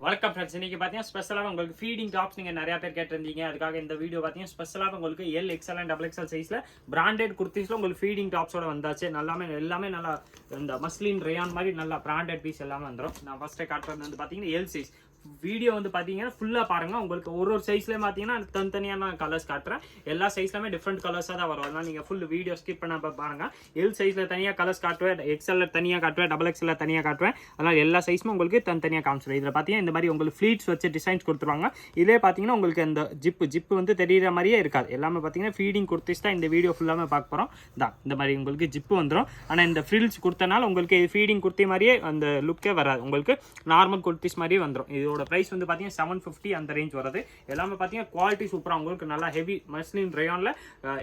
வணக்கம் ஃப்ரெண்ட்ஸ், இன்னைக்கு பார்த்தீங்கன்னா ஸ்பெஷலாக உங்களுக்கு ஃபீடிங் டாப்ஸ் நீங்கள் நிறைய பேர் கேட்டிருந்தீங்க. அதுக்காக இந்த வீடியோ பார்த்தீங்கன்னா ஸ்பெஷலாக உங்களுக்கு L XL and double XL சைஸில் பிராண்டட் குர்த்திஸில் உங்களுக்கு ஃபீடிங் டாப்ஸோட வந்தாச்சு. எல்லாமே நல்லா இந்த மஸ்லின் ரேயான் மாதிரி நல்லா பிராண்டட் பீஸ் எல்லாமே வந்துடும். நான் ஃபர்ஸ்ட்டே காட்டுறது வந்து பார்த்தீங்கன்னா எல் சைஸ். வீடியோ வந்து பார்த்தீங்கன்னா ஃபுல்லாக பாருங்கள். உங்களுக்கு ஒரு சைஸ்லேயும் பார்த்தீங்கன்னா தனித்தனியான கலர்ஸ் காட்டுறேன். எல்லா சைஸ்லையுமே டிஃப்ரெண்ட் கலர்ஸாக தான் வரும். அதனால் நீங்கள் ஃபுல் வீடியோ ஸ்கிப் பண்ண பாருங்கள். எல் சைஸில் தனியாக கலர்ஸ் காட்டுவேன், எக்ஸ்எல்ல தனியாக காட்டுவேன், டபுள் எக்ஸ்எல்ல தனியாக காட்டுவேன். அதனால் எல்லா சைஸுமே உங்களுக்கு தனித்தனியாக காமிச்சிடும். இதில் பார்த்தீங்கன்னா இந்த மாதிரி உங்களுக்கு ஃப்ளீட்ஸ் வச்சு டிசைன்ஸ் கொடுத்துருவாங்க. இதே பார்த்தீங்கன்னா உங்களுக்கு அந்த ஜிப்பு வந்து தெரியுற மாதிரியே இருக்காது. எல்லாமே பார்த்தீங்கன்னா ஃபீடிங் குர்த்திஸ் தான் இந்த வீடியோ ஃபுல்லாமே பார்க்க போகிறோம். இந்த மாதிரி உங்களுக்கு ஜிப்பு வந்துடும். ஆனால் இந்த ஃப்ரில்ஸ் கொடுத்தனால உங்களுக்கு ஃபீடிங் குர்த்தி மாதிரியே அந்த லுக்கே வராது. உங்களுக்கு நார்மல் குர்த்திஸ் மாதிரியே வந்துடும். இதோட ப்ரைஸ் வந்து பார்த்தீங்கன்னா 750 அந்த ரேஞ்ச் வருது. எல்லாமே பார்த்தீங்கன்னா குவாலிட்டி சூப்பராக உங்களுக்கு நல்லா ஹெவி மஸ்லின் ரேயானில்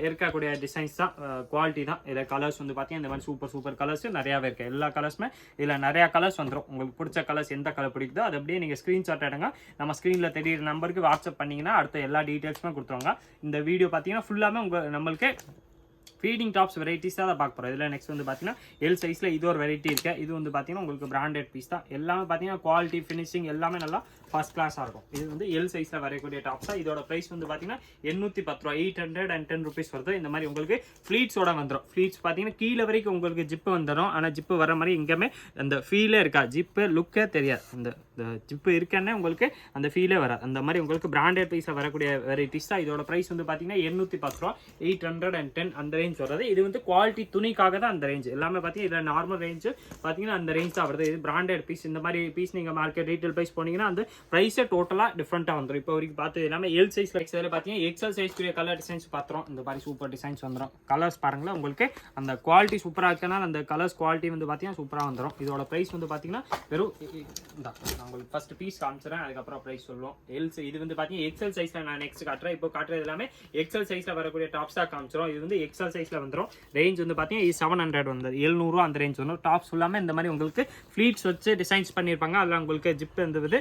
இருக்கக்கூடிய டிசைன்ஸ் தான், குவாலிட்டி தான். இதில் கலர்ஸ் வந்து பார்த்தீங்கன்னா இந்த மாதிரி சூப்பர் கலர்ஸ் நிறையாவே இருக்குது. எல்லா கலர்ஸுமே இதில் நிறையா கலர்ஸ் வந்துடும். உங்களுக்கு பிடிச்ச கலர்ஸ் எந்த கலர் பிடிக்குதோ அது அப்படியே நீங்கள் ஸ்க்ரீன்ஷாட் எடுங்க. நம்ம ஸ்க்ரீனில் தெரியுற நம்பருக்கு வாட்ஸ்அப் பண்ணிங்கன்னா அடுத்த எல்லா டீட்டெயில்ஸுமே கொடுத்துருவாங்க. இந்த வீடியோ பார்த்தீங்கன்னா ஃபுல்லாமே நம்மளுக்கு ஃபீடிங் டாப்ஸ் வெரைட்டிஸ் தான் பார்க்க போகிறோம். இதில் நெக்ஸ்ட் வந்து பார்த்தீங்கன்னா எல் சைஸில் இது ஒரு வெரைட்டி இருக்குது. இது வந்து பார்த்தீங்கன்னா உங்களுக்கு பிராண்டட் பீஸ் தான். எல்லாமே பார்த்தீங்கன்னா குவாலிட்டி ஃபினிஷிங் எல்லாமே நல்லா ஃபர்ஸ்ட் கிளாஸாக இருக்கும். இது வந்து எல் சைஸில் வரக்கூடிய டாப்ஸ் தான். இதோட ப்ரைஸ் வந்து பார்த்தீங்கன்னா 810 ரூபா, 810 ருபீஸ் வருது. இந்த மாதிரி உங்களுக்கு ஃப்ளீட்ஸோட வந்துடும். ஃப்ளீட்ஸ் பார்த்தீங்கன்னா கீழே வரைக்கும் உங்களுக்கு ஜிப்பு வந்துடும். ஆனால் ஜிப்பு வர மாதிரி எங்கேயுமே அந்த ஃபீலே இருக்கா, ஜிப்பு லுக்கே தெரியாது. அந்த ஜிப்பு இருக்கன்னே உங்களுக்கு அந்த ஃபீலே வராது. அந்த மாதிரி உங்களுக்கு பிராண்டட் பீஸில் வரக்கூடிய வெரைட்டிஸ் தான். இதோட ப்ரைஸ் வந்து பார்த்தீங்கன்னா 810 ரூபா, 810 அந்த ரேஞ்ச் வருது. இது வந்து குவாலிட்டி துணிக்காக தான் அந்த ரேஞ்ச். எல்லாமே பார்த்தீங்கன்னா இதில் நார்மல் ரேஞ்சு பார்த்தீங்கன்னா அந்த ரேஞ்ச் தான் வருது. இது பிராண்டட் பீஸ். இந்த மாதிரி பீஸ் நீங்கள் மார்க்கெட் ரீட்டைல் ப்ரைஸ் போனீங்கன்னா அந்த ப்ரைஸே டோட்டலாக டிஃப்ரெண்ட்டாக வந்துடும். இப்போ வரைக்கும் பார்த்து எல்லாமே எல் சைஸ் எக்ஸ்எல் பார்த்தீங்கன்னா எக்ஸ்எல் சைஸ்க்குரிய கலர் டிசைன்ஸ் பார்த்துரும். இந்த மாதிரி சூப்பர் டிசைன்ஸ் வந்துடும். கலர்ஸ் பாருங்களேன், உங்களுக்கு அந்த குவாலிட்டி சூப்பராக இருக்கனால அந்த கலர்ஸ் குவாலிட்டி வந்து பார்த்தீங்கன்னா சூப்பராக வந்துடும். இதோட ப்ரைஸ் வந்து பார்த்தீங்கன்னா வெறும் நான் உங்களுக்கு ஃபர்ஸ்ட் பீஸ் காமிச்சிடறேன், அதுக்கப்புறம் ப்ரைஸ் சொல்லுவோம். இது வந்து பார்த்தீங்கன்னா எக்ஸ்எல் சைஸில் நான் நெக்ஸ்ட் காட்டுறேன். இப்போ காட்டுறது எல்லாமே எக்ஸ்எல் சைஸில் வரக்கூடிய டாப்ஸ் தான் காமிச்சிடும். இது வந்து எக்ஸ்எல் சைஸில் வந்துடும். ரேஞ்ச் வந்து பார்த்தீங்கன்னா 700 வந்தது, 700 அந்த ரேஞ்ச் வரும். டாப்ஸ் ஃபுல்லாமே இந்த மாதிரி உங்களுக்கு ஃப்ளீட்ஸ் வச்சு டிசைன்ஸ் பண்ணியிருப்பாங்க. அதில் உங்களுக்கு ஜிப் இருந்தது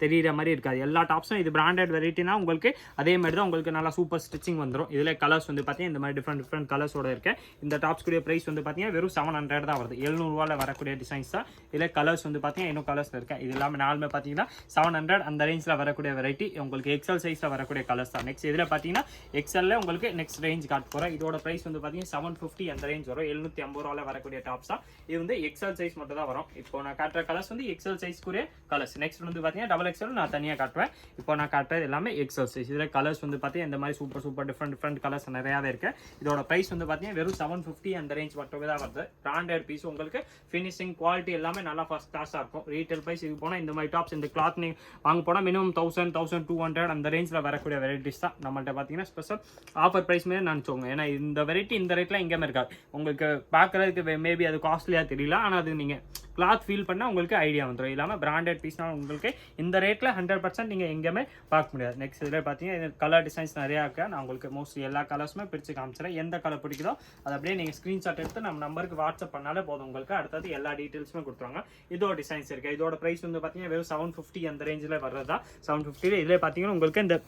தெரிகிற மாதிரி இருக்காது. எல்லா டாப்ஸும் இது பிராண்டட் வெரைட்டினா உங்களுக்கு அதே மாதிரி தான் உங்களுக்கு நல்லா சூப்பர் ஸ்டிச்சிங் வந்துடும். இதில் கலர்ஸ் வந்து பார்த்தீங்கன்னா இந்த மாதிரி டிஃப்ரெண்ட் கலர்ஸோட இருக்கு. இந்த டாப்ஸ்க்குரிய ப்ரைஸ் வந்து பார்த்தீங்கன்னா வெறும் 700 தான் வருது. 700 ரூபாயில் வரக்கூடிய டிசைன்ஸ் தான். இதில் கலர்ஸ் வந்து பார்த்தீங்கன்னா இன்னும் கலர்ஸ் இருக்கு. இது எல்லாமே நாலுமே பார்த்தீங்கன்னா 700 அந்த ரேஞ்சில் வரக்கூடிய வெரைட்டி. உங்களுக்கு எக்ஸ்எல் சைஸில் வரக்கூடிய கலர்ஸ் தான். நெக்ஸ்ட் இதில் பார்த்தீங்கன்னா எக்ஸ்எல்ல உங்களுக்கு நெக்ஸ்ட் ரேஞ்ச் காட்ட போகிறேன். இதோட ப்ரைஸ் வந்து பார்த்தீங்கன்னா 750 அந்த ரேஞ்ச் வரும். 750 ரூபாயில் வரக்கூடிய டாப்ஸ் தான். இது வந்து எக்ஸ்எல் சைஸ் மட்டும் தான் வரும். இப்போ நான் காட்டுற கலர்ஸ் வந்து எக்ஸ்எல் சைஸ்க்குரிய கலர்ஸ். நெக்ஸ்ட் வந்து பார்த்தீங்கன்னா டபுள் எக்ஸ்எல் நான் தனியாக காட்டுவேன். இப்போ நான் காட்டுறது எல்லாமே எக்ஸ்எல் சைஸ். இதில் கலர்ஸ் வந்து பார்த்தீங்கன்னா இந்த மாதிரி சூப்பர் டிஃப்ரெண்ட் கலர்ஸ் நிறையாவே இருக்கு. இதோட ப்ரைஸ் வந்து பார்த்தீங்கன்னா வெறும் 750 அந்த ரேஞ்ச் மட்டுமே தான் வருது. பிராண்டட் பீஸ் உங்களுக்கு ஃபினிஷிங் குவாலிட்டி எல்லாமே நல்லா ஃபர்ஸ்ட் கிளாஸாக இருக்கும். ரீட்டைல் ப்ரைஸ் இது போனால் இந்த மாதிரி டாப்ஸ் இந்த கிளாத் நீங்கள் வாங்க போனால் மினிமம் 1000, 1200 அந்த ரேஞ்சில் வரக்கூடிய வெரைட்டிஸ் தான் நம்மள்ட்ட பார்த்தீங்கன்னா ஸ்பெஷல் ஆஃபர் ப்ரைஸ் மேலே நினச்சோங்க. ஏன்னா இந்த வெரைட்டி இந்த ரேட்டில் எங்கேயுமே இருக்காது. உங்களுக்கு பார்க்குறதுக்கு மேபி அது காஸ்ட்லியாக தெரியல, ஆனால் அது நீங்கள் கிளாத் ஃபீல் பண்ணால் உங்களுக்கு ஐடியா வந்துடும். இல்லாமல் பிராண்டட் பீஸ்னால் உங்களுக்கு இந்த ரேட்டில் 100% நீங்கள் எங்கேயுமே பார்க்க முடியாது. நெக்ஸ்ட் இதில் பார்த்தீங்கன்னா கலர் டிசைன்ஸ் நிறையா இருக்குது. நான் உங்களுக்கு மோஸ்ட்லி எல்லா கலர்ஸுமே பிரித்து காமிச்சிடறேன். எந்த கலர் பிடிக்குதோ அதை அப்படியே நீங்கள் ஸ்க்ரீன்ஷாட் எடுத்து நம்ம நம்பருக்கு வாட்ஸ்அப் பண்ணாலே போதும். உங்களுக்கு அடுத்தது எல்லா டீட்டெயில்ஸுமே கொடுத்துருவாங்க. இதோட டிசைன்ஸ் இருக்குது. இதோட ப்ரைஸ் வந்து பார்த்தீங்கன்னா வெறும் 750 அந்த ரேஞ்சில் வர்றது தான். 750 இதில் பார்த்தீங்கன்னா உங்களுக்கு இந்த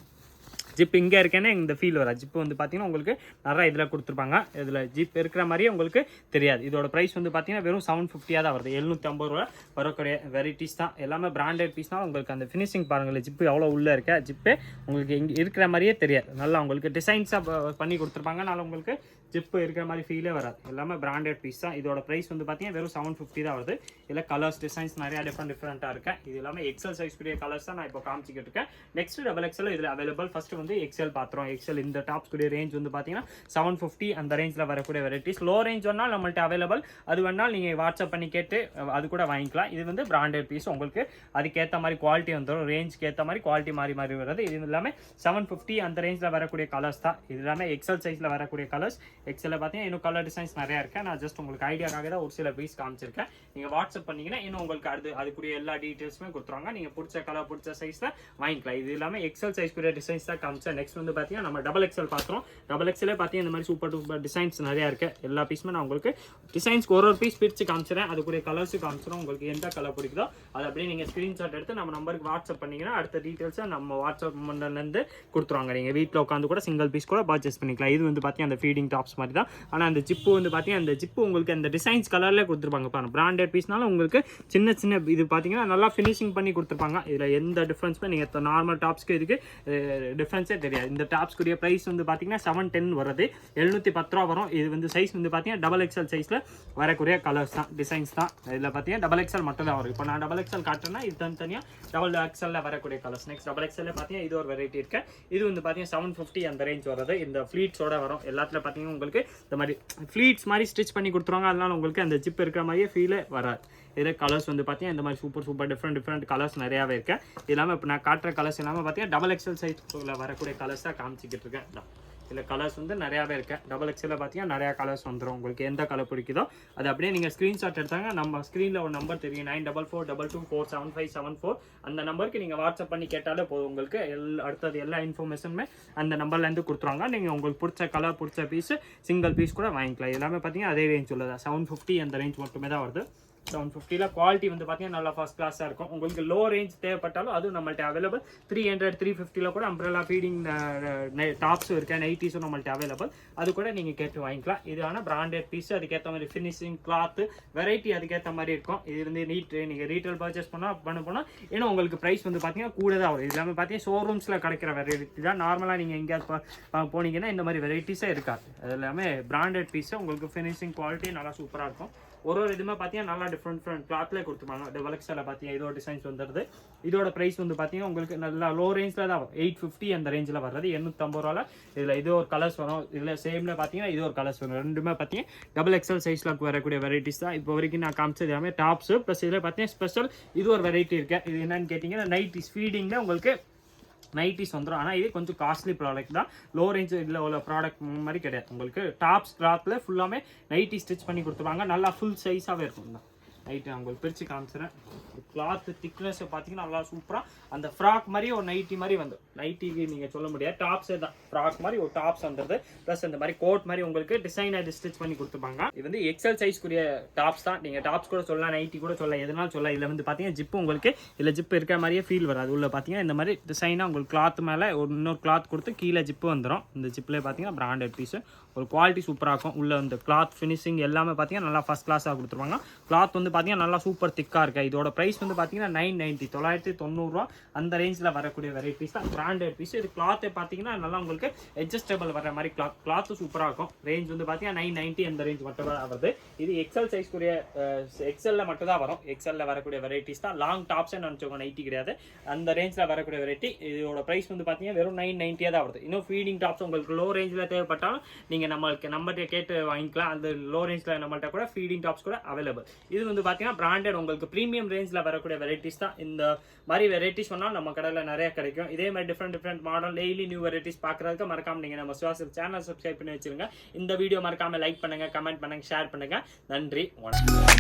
ஜிப் இங்கே இருக்கேன்னு இந்த ஃபீல் வராது. ஜிப் வந்து பார்த்தீங்கன்னா உங்களுக்கு நிறைய இதில் கொடுத்துருப்பாங்க. இதில் ஜிப் இருக்கிற மாதிரியே உங்களுக்கு தெரியாது. இதோட ப்ரைஸ் வந்து பார்த்தீங்கன்னா வெறும் 750 தான் வருது. 750 ரூபா வரக்கூடிய வெரைட்டிஸ் தான். எல்லாமே பிராண்டட் பீஸ்னால் உங்களுக்கு அந்த ஃபினிஷிங் பாருங்கள், ஜிப்பு எவ்வளோ உள்ளே இருக்க ஜிப்பு உங்களுக்கு இங்கே இருக்கிற மாதிரியே தெரியாது. நல்லா உங்களுக்கு டிசைன்ஸாக பண்ணி கொடுத்துருப்பாங்க. அதனால் உங்களுக்கு ஜிப்பு இருக்கிற மாதிரி ஃபீலே வராது. எல்லாமே பிராண்டட் பீஸ் தான். இதோட ப்ரைஸ் வந்து பார்த்தீங்கன்னா வெறும் 750 தான் வருது. இதில் கலர்ஸ் டிசைன்ஸ் நிறையா டிஃப்ரெண்ட்டாக இருக்கு. இது எல்லாமே எக்ஸ்எல் சைஸ்க்குரிய கலர்ஸ் தான் நான் இப்போ காமிச்சிக்கிட்டு இருக்கேன். நெக்ஸ்ட் டபுள் எக்ஸ்எல் இதில் அவைலபிள். ஃபர்ஸ்ட் வந்து எக்ஸ்எல் பார்த்துறோம். எக்ஸ்எல் இந்த டாப்ஸ்க்குரிய ரேஞ்ச் வந்து பார்த்தீங்கன்னா 750 அந்த ரேஞ்சில் வரக்கூடிய வெரைட்டிஸ். லோ ரேஞ்ச் வேணால் நம்மள்ட்ட அவைலபிள். அது வேணால் நீங்கள் வாட்ஸ்அப் பண்ணி கேட்டு அது கூட வாங்கிக்கலாம். இது வந்து பிராண்டட் பீஸ். உங்களுக்கு அதுக்கேற்ற மாதிரி குவாலிட்டி வந்துடும். ரேஞ்சுக்கு ஏற்ற மாதிரி குவாலிட்டி மாறி வருது. இது எல்லாமே 750 அந்த ரேஞ்சில் வரக்கூடிய கலர்ஸ் தான். இது எல்லாமே எக்ஸ்எல் சைஸில் வரக்கூடிய கலர்ஸ். எக்ஸ்எல்ல பார்த்தீங்கன்னா இன்னும் கலர் டிசைன்ஸ் நிறையா இருக்கு. நான் ஜஸ்ட் உங்களுக்கு ஐடியாக்காக தான் ஒரு சில பீஸ் காமிச்சிருக்கேன். நீங்கள் வாட்ஸ்அப் பண்ணீங்கன்னா இன்னும் உங்களுக்கு அதுக்குரிய எல்லா டீட்டெயில்ஸுமே கொடுத்துருவாங்க. நீங்கள் பிடிச்ச கலர் பிடிச்ச சைஸில் வாங்கிக்கலாம். இது எல்லாமே எக்ஸ்எல் சைஸ்க்குரிய டிசைன்ஸ் தான் காமிச்சேன். நெக்ஸ்ட் வந்து பார்த்தீங்கன்னா நம்ம டபுள் எக்ஸ்எல் பார்த்துறோம். டபுள் எக்ஸ்எல்லே பார்த்தீங்கன்னா இந்த மாதிரி சூப்பர் டிசைன்ஸ் நிறையா இருக்கு. எல்லா பீஸுமே நான் உங்களுக்கு டிசைன்ஸ்க்கு ஒரு பீஸ் பிரித்து காமிச்சிடறேன். அதுக்குரிய கலர்ஸ் காமிச்சிடும். உங்களுக்கு எந்த கலர் பிடிக்குதோ அதை அப்படியே நீங்கள் ஸ்க்ரீன்ஷாட் எடுத்து நம்ம நம்பருக்கு வாட்ஸ்அப் பண்ணீங்கன்னா அடுத்த டீட்டெயில்ஸை நம்ம வாட்ஸ்அப் நம்பர்லேருந்து கொடுத்துருவாங்க. நீங்கள் வீட்டில் உட்காந்து கூட சிங்கிள் பீஸ் கூட பர்ச்சேஸ் பண்ணிக்கலாம். இது வந்து பார்த்தீங்கன்னா அந்த ஃபீடிங் டாப்ஸ் மாதிரி தான். ஆனால் அந்த ஜிப்பு வந்து பார்த்தீங்கன்னா அந்த ஜிப்பு உங்களுக்கு அந்த டிசைன்ஸ் கலரில் கொடுத்துருப்பாங்க பாருங்க. பிராண்டட் பீஸ்னால உங்களுக்கு சின்ன சின்ன இது பார்த்தீங்கன்னா நல்லா ஃபினிஷிங் பண்ணி கொடுத்துருப்பாங்க. இதில் எந்த டிஃப்ரென்ஸுமே நீங்கள் நார்மல் டாப்ஸ்க்கு இதுக்கு டிஃப்ரென்ஸே தெரியாது. இந்த டாப்ஸ்க்குரிய ப்ரைஸ் வந்து பார்த்தீங்கன்னா 710 வருது, 710 ரூபா வரும். இது வந்து சைஸ் வந்து பார்த்தீங்கன்னா XXL சைஸில் வரக்கூடிய கலர்ஸ் தான், டிசைன்ஸ் தான். இதில் பார்த்தீங்கன்னா XXL மட்டும் தான் வரும். இப்போ நான் XXL காட்டுறேன்னா இது தனியாக XXL வரக்கூடிய கலர்ஸ். நெக்ஸ்ட் XXL பார்த்தீங்கன்னா இது ஒரு வெரைட்டி இருக்கு. இது வந்து பார்த்தீங்கன்னா 750 அந்த ரேஞ்ச் வருது. இந்த ஃப்ளீட்ஸோட வரும். எல்லாத்துல பார்த்தீங்கன்னா உங்களுக்கு இந்த மாதிரி ஃப்ளீட்ஸ் மாதிரி ஸ்டிச் பண்ணி கொடுத்துருவாங்க. அதனால உங்களுக்கு அந்த ஜிப் இருக்கிற மாதிரியே ஃபீலே வராது. இதில் கலர்ஸ் வந்து பார்த்தீங்கன்னா இந்த மாதிரி சூப்பர் டிஃப்ரெண்ட் கலர்ஸ் நிறையாவே இருக்கு. இது இல்லாமல் இப்போ நான் காட்டுற கலர்ஸ் எல்லாமே பார்த்தீங்கன்னா XXL சைஸில் வரக்கூடிய கலர்ஸ் தான் காமிச்சிக்கிட்டு இருக்கேன். இதில் கலர்ஸ் வந்து நிறையாவே இருக்குது. XXL பார்த்தீங்கன்னா நிறையா கலர்ஸ் வந்துடும். உங்களுக்கு எந்த கலர் பிடிக்குதோ அது அப்படியே நீங்கள் ஸ்க்ரீன்ஷாட் எடுத்தாங்க. நம்ம ஸ்க்ரீனில் ஒரு நம்பர் தெரியும், 9442247574. அந்த நம்பருக்கு நீங்கள் வாட்ஸ்அப் பண்ணி கேட்டாலே போதும். உங்களுக்கு அடுத்தது எல்லா இன்ஃபர்மேஷனுமே அந்த நம்பர்லேருந்து கொடுத்துருவாங்க. நீங்கள் உங்களுக்கு பிடிச்ச கலர் பிடிச்ச பீஸு சிங்கிள் பீஸ் கூட வாங்கிக்கலாம். எல்லாமே பார்த்தீங்கன்னா அதே ரேஞ்ச் உள்ளதா 750 அந்த ரேஞ்ச் மட்டுமே தான் வருது. 750ல குவாலிட்டி வந்து பார்த்தீங்கன்னா நல்லா ஃபர்ஸ்ட் கிளாஸாக இருக்கும். உங்களுக்கு லோ ரேஞ்ச் தேவைப்பட்டாலும் அதுவும் நம்மள்ட்ட அவைலபிள். 300 350ல கூட அம்ப்ரெல்லா ஃபீடிங் டாப்ஸும் இருக்குது, நைட்டிஸும் நம்மள்ட்ட அவைலபிள். அது கூட நீங்கள் கேட்டு வாங்கிக்கலாம். இதான பிராண்டட் பீஸ், அதுக்கேற்ற மாதிரி ஃபினிஷிங் கிளாத்து வெரைட்டி அதுக்கேற்ற மாதிரி இருக்கும். இது வந்து நீங்கள் ரீட்டைல் பர்ச்சேஸ் பண்ண போனால் ஏன்னா உங்களுக்கு ப்ரைஸ் வந்து பார்த்தீங்கன்னா கூட தான் வரும். இது எல்லாமே பார்த்தீங்கன்னா ஷோரூம்ஸில் கிடைக்கிற வெரைட்டி தான். நார்மலாக நீங்கள் எங்கேயாவது போனீங்கன்னா இந்த மாதிரி வெரைட்டிஸே இருக்காது. அது எல்லாமே பிராண்டட் பீஸு. உங்களுக்கு ஃபினிஷிங் குவாலிட்டி நல்லா சூப்பராக இருக்கும். ஒரு இதுவுமே பார்த்தீங்கன்னா நல்லா டிஃப்ரெண்ட் கிளாத்லேயே கொடுத்துருப்பாங்க. XXL பார்த்தீங்கன்னா இதோட டிசைன்ஸ் வந்துடுது. இதோட ப்ரைஸ் வந்து பார்த்தீங்கன்னா உங்களுக்கு நல்லா லோ ரேஞ்சில் தான் வரும். 850 அந்த ரேஞ்சில் வர்றது 850 ரூபாவில். இதில் இது ஒரு கலர்ஸ் வரும். இதில் சேமில் பார்த்தீங்கன்னா இது ஒரு கலர்ஸ் வரும். ரெண்டுமே பார்த்தீங்கன்னா XXL சைஸில் வரக்கூடிய வெரைட்டிஸ் தான். இப்போ வரைக்கும் நான் காமிச்சது எல்லாமே டாப்ஸு ப்ளஸ் இதில் பார்த்தீங்கன்னா ஸ்பெஷல் இது ஒரு வெரைட்டி இருக்குது. இது என்னன்னு கேட்டிங்கன்னா நைட்டிஸ் ஃபீடிங்கில் உங்களுக்கு நைட்டிஸ் வந்துடும். ஆனால் இது கொஞ்சம் காஸ்ட்லி ப்ராடக்ட் தான். லோ ரேஞ்ச் இதில் உள்ள ப்ராடக்ட் மாதிரி கிடையாது. உங்களுக்கு டாப்ஸ் கிளாத்தில் ஃபுல்லாமே நைட்டி ஸ்டிச் பண்ணி கொடுத்துருவாங்க. நல்லா ஃபுல் சைஸாகவே இருக்கும். தான் நைட்டு நான் உங்களுக்கு பிரித்து காமிச்சிடறேன். கிளாத்து திக்னஸ் பார்த்தீங்கன்னா நல்லா சூப்பராக அந்த ஃப்ராக் மாதிரி ஒரு நைட்டி மாதிரி வந்து நைட்டிக்கு நீங்கள் சொல்ல முடியாது, டாப்ஸே தான். ஃப்ராக் மாதிரி ஒரு டாப்ஸ் வந்துடுது. ப்ளஸ் இந்த மாதிரி கோட் மாதிரி உங்களுக்கு டிசைனர் ஸ்டிச் பண்ணி கொடுத்துருப்பாங்க. இது வந்து எக்ஸல் சைஸ்க்குரிய டாப்ஸ் தான். நீங்கள் டாப்ஸ் கூட சொல்லலாம், நைட்டி கூட சொல்லலாம், எதனாலும் சொல்லலாம். இதில் வந்து பார்த்தீங்கன்னா ஜிப்பு உங்களுக்கு இதில் ஜிப்பு இருக்கிற மாதிரியே ஃபீல் வராது. உள்ள பார்த்தீங்கன்னா இந்த மாதிரி டிசைனாக உங்களுக்கு கிளாத் மேலே இன்னொரு கிளாத் கொடுத்து கீழே ஜிப்பு வந்துடும். இந்த ஜிப்பில் பார்த்தீங்கன்னா பிராண்டட் பீஸு. ஒரு குவாலிட்டி சூப்பராக இருக்கும். உள்ள இந்த கிளாத் ஃபினிஷிங் எல்லாமே பார்த்தீங்கன்னா நல்லா ஃபஸ்ட் கிளாஸாக கொடுத்துருவாங்க. கிளாத் வந்து பார்த்தீங்கன்னா நல்லா சூப்பர் திக்காக இருக்குது. இதோட ப்ரைஸ் வந்து பார்த்தீங்கன்னா 990 990 அந்த ரேஞ்சில் வரக்கூடிய வெரைட்டிஸ் தான் பிராண்டட் பீஸ். இது கிளாத்தை பார்த்தீங்கன்னா நல்லா உங்களுக்கு அட்ஜஸ்டபிள் வர மாதிரி கிளாத்து சூப்பராக இருக்கும். ரேஞ்ச் வந்து பார்த்தீங்கன்னா 990 அந்த ரேஞ்ச் மட்டும் தான் வருது. இது XL சைஸ்க்குரிய XL மட்டும் தான் வரும். XL வரக்கூடிய வெரைட்டிஸ் தான். லாங் டாப்ஸே நினச்சோங்க, நைட்டி கிடையாது. அந்த ரேஞ்சில் வரக்கூடிய வெரைட்டி. இதோட ப்ரைஸ் வந்து பார்த்தீங்கன்னா வெறும் 990 தான் வருது. இன்னும் ஃபீடிங் டாப்ஸ் உங்களுக்கு லோ ரேஞ்சில் தேவைப்பட்டாலும் நீங்கள் நம்மகிட்ட கேட்டு வாங்கிக்கலாம். அந்த லோ ரேஞ்சில் நம்மள்ட்ட கூட ஃபீடிங் டாப்ஸ் கூட அவைலபிள். இது வந்து பார்த்தீங்கன்னா பிராண்டட் உங்களுக்கு ப்ரீமியம் ரேஞ்சில் வரக்கூடிய வெரைட்டிஸ் தான். இந்த மாதிரி வெரைட்டிஸ் சொன்னால் நம்ம கடையில் நிறைய கிடைக்கும். இதே மாதிரி different model daily new varieties பார்க்குறதுக்கு மறக்காம நீங்கள் நம்ம சுவாசல் சேனல் சப்ஸ்கிரைப் பண்ணி வச்சிருங்க. இந்த வீடியோ மறக்காம லைக் பண்ணுங்க, கமெண்ட் பண்ணுங்க, ஷேர் பண்ணுங்க. நன்றி, வணக்கம்.